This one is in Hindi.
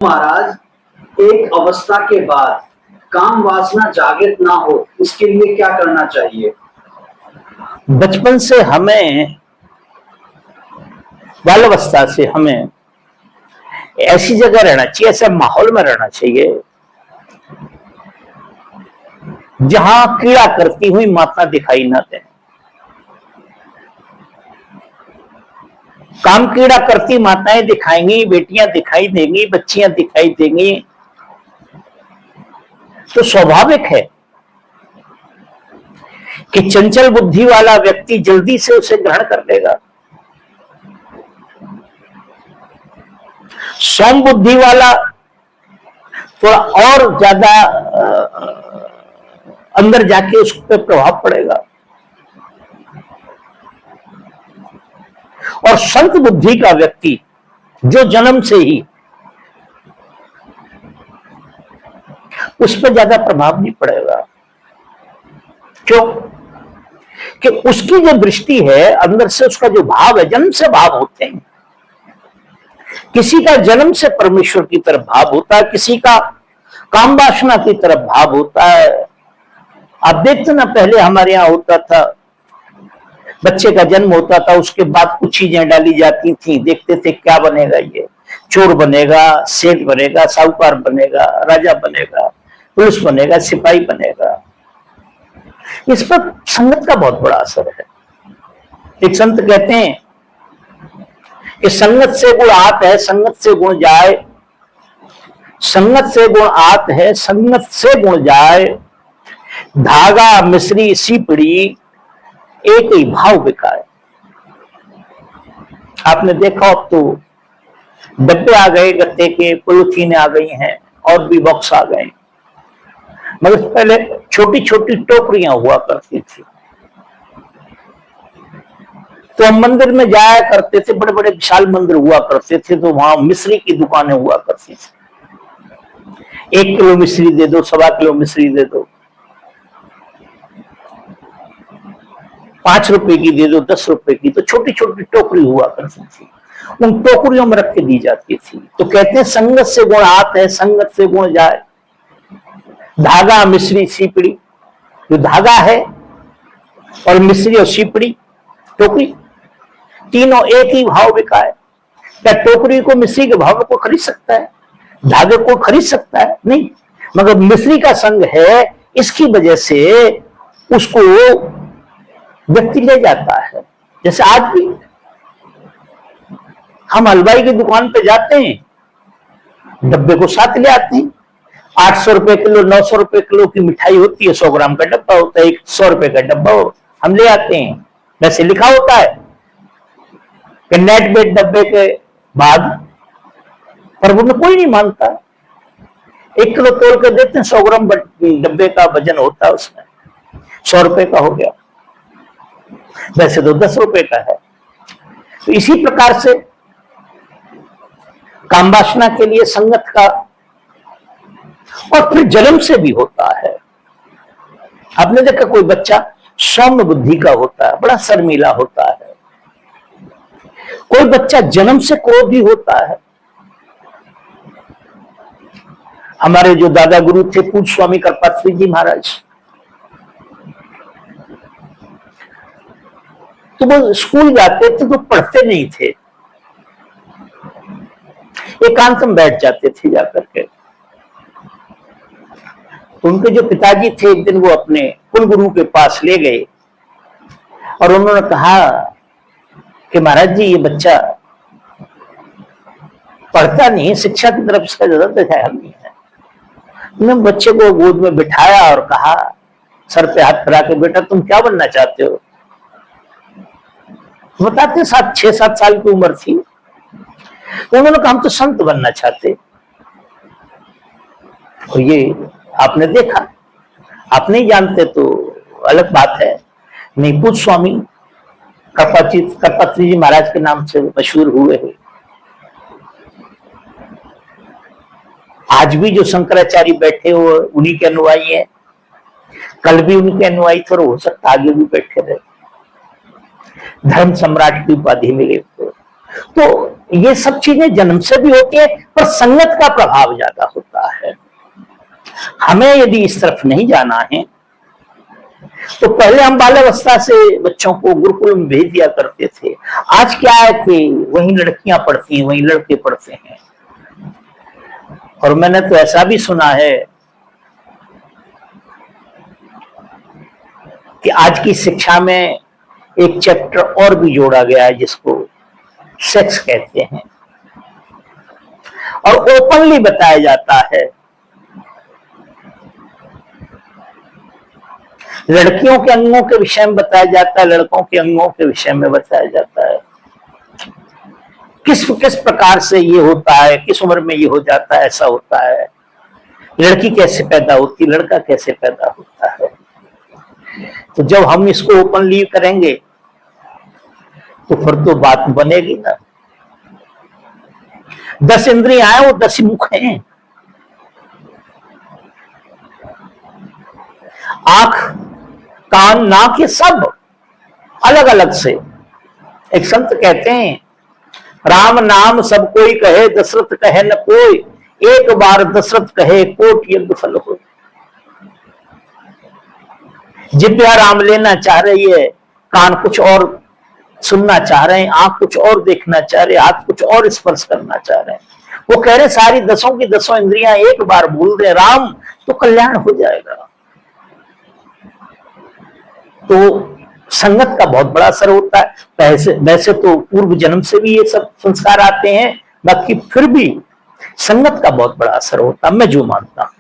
महाराज, एक अवस्था के बाद काम वासना जागृत ना हो, इसके लिए क्या करना चाहिए? बचपन से हमें, बाल अवस्था से हमें ऐसी जगह रहना चाहिए, ऐसे माहौल में रहना चाहिए जहां कीड़ा करती हुई माता दिखाई ना दे। काम कीड़ा करती माताएं दिखाएंगी, बेटियां दिखाई देंगी, बच्चियां दिखाई देंगी, तो स्वाभाविक है कि चंचल बुद्धि वाला व्यक्ति जल्दी से उसे ग्रहण कर लेगा। सौम बुद्धि वाला थोड़ा और ज्यादा अंदर जाके उस पर प्रभाव पड़ेगा, और संत बुद्धि का व्यक्ति जो जन्म से ही उस पर ज्यादा प्रभाव नहीं पड़ेगा। क्यों? कि उसकी जो दृष्टि है अंदर से, उसका जो भाव है, जन्म से भाव होते हैं। किसी का जन्म से परमेश्वर की तरफ भाव होता है, किसी का काम वासना की तरफ भाव होता है। आप देखते ना, पहले हमारे यहां होता था, बच्चे का जन्म होता था, उसके बाद कुछ चीजें डाली जाती थी, देखते थे क्या बनेगा, ये चोर बनेगा, सेठ बनेगा, साहूकार बनेगा, राजा बनेगा, पुलिस बनेगा, सिपाही बनेगा। इस पर संगत का बहुत बड़ा असर है। एक संत कहते हैं कि संगत से गुण आत है, संगत से गुण जाए, संगत से गुण आत है, संगत से गुण जाए, धागा मिश्री सीपड़ी एक ही भाव बिकाए। आपने देखा, अब तो डब्बे आ गए गत्ते के, पॉलिथीन आ गई हैं, और भी बॉक्स आ गए, मगर पहले छोटी छोटी टोकरियां हुआ करती थी। तो हम मंदिर में जाया करते थे, बड़े बड़े विशाल मंदिर हुआ करते थे, तो वहां मिश्री की दुकानें हुआ करती थी। 1 किलो मिश्री दे दो, 1.25 किलो मिश्री दे दो, 5 रुपए की दे दो, 10 रुपए की। तो छोटी छोटी टोकरी हुआ करती थी, उन टोकरियों में रख के दी जाती थी। तो कहते हैं संगत से गुण आत है, संगत से गुण जाए, धागा मिश्री सीपड़ी। जो धागा है और मिश्री और सीपड़ी, टोकरी, तीनों एक ही भाव बिकाए। क्या टोकरी को मिश्री के भाव में कोई खरीद सकता है? धागे को खरीद सकता है? नहीं। मगर मिश्री का संग है, इसकी वजह से उसको व्यक्ति ले जाता है। जैसे आज भी हम हलवाई की दुकान पे जाते हैं, डब्बे को साथ ले आते हैं। 800 रुपए किलो, 900 रुपए किलो की मिठाई होती है, 100 ग्राम का डब्बा होता है, 100 रुपए का डब्बा हो, हम ले आते हैं। वैसे लिखा होता है कि नेट वेट डब्बे के बाद, पर वो कोई नहीं मानता। 1 किलो तोल के देते हैं, 100 ग्राम डब्बे का वजन होता है, उसमें 100 रुपए का हो गया, वैसे तो 10 रुपए का है। तो इसी प्रकार से काम वासना के लिए संगत का, और फिर जन्म से भी होता है। आपने देखा कोई बच्चा सौम्य बुद्धि का होता है, बड़ा शर्मीला होता है। कोई बच्चा जन्म से क्रोधी होता है। हमारे जो दादा गुरु थे पूज्य स्वामी करपात्री जी महाराज, तो वो स्कूल जाते थे तो पढ़ते नहीं थे, एकांत में बैठ जाते थे जाकर के। उनके जो पिताजी थे, एक दिन वो अपने कुल गुरु के पास ले गए और उन्होंने कहा कि महाराज जी, ये बच्चा पढ़ता नहीं, शिक्षा की तरफ इसका ज्यादा ध्यान नहीं है। उन्होंने बच्चे को गोद में बिठाया और कहा, सर पे हाथ फिरा के, बेटा तुम क्या बनना चाहते हो? बताते 6-7 साल की उम्र थी। तो उन्होंने कहा हम तो संत बनना चाहते। और ये आपने देखा, आप नहीं जानते तो अलग बात है। नहीं, पूज्य स्वामी करपात्री जी महाराज के नाम से मशहूर हुए हैं। आज भी जो शंकराचार्य बैठे हो उन्हीं के अनुयायी है, कल भी उनके अनुयायी थे, हो सकता आगे भी बैठे रहे। धर्म सम्राट की उपाधि मिले तो ये सब चीजें जन्म से भी होती है, पर संगत का प्रभाव ज्यादा होता है। हमें यदि इस तरफ नहीं जाना है तो पहले हम बाल्यावस्था से बच्चों को गुरुकुल में भेज दिया करते थे। आज क्या है कि वहीं लड़कियां पढ़ती हैं, वहीं लड़के पढ़ते हैं। और मैंने तो ऐसा भी सुना है कि आज की शिक्षा में एक चैप्टर और भी जोड़ा गया है जिसको सेक्स कहते हैं, और ओपनली बताया जाता है। लड़कियों के अंगों के विषय में बताया जाता है, लड़कों के अंगों के विषय में बताया जाता है। किस किस प्रकार से ये होता है, किस उम्र में ये हो जाता है, ऐसा होता है। लड़की कैसे पैदा होती, लड़का कैसे पैदा होता है। तो जब हम इसको ओपनली करेंगे तो फिर तो बात बनेगी ना। 10 इंद्रियां हैं, वो 10 मुख हैं। आंख, कान, नाक, ये सब अलग अलग से। एक संत कहते हैं, राम नाम सब कोई कहे, दशरथ कहे न कोई, एक बार दशरथ कहे कोट यज्ञ फल हो। जिब्या राम लेना चाह रही है, कान कुछ और सुनना चाह रहे हैं, आंख कुछ और देखना चाह रहे, हाथ कुछ और स्पर्श करना चाह रहे हैं। वो कह रहे सारी 10 की 10 इंद्रियां एक बार बोल दे राम तो कल्याण हो जाएगा। तो संगत का बहुत बड़ा असर होता है। वैसे तो पूर्व जन्म से भी ये सब संस्कार आते हैं, बाकी फिर भी संगत का बहुत बड़ा असर होता है, मैं जो मानता हूं।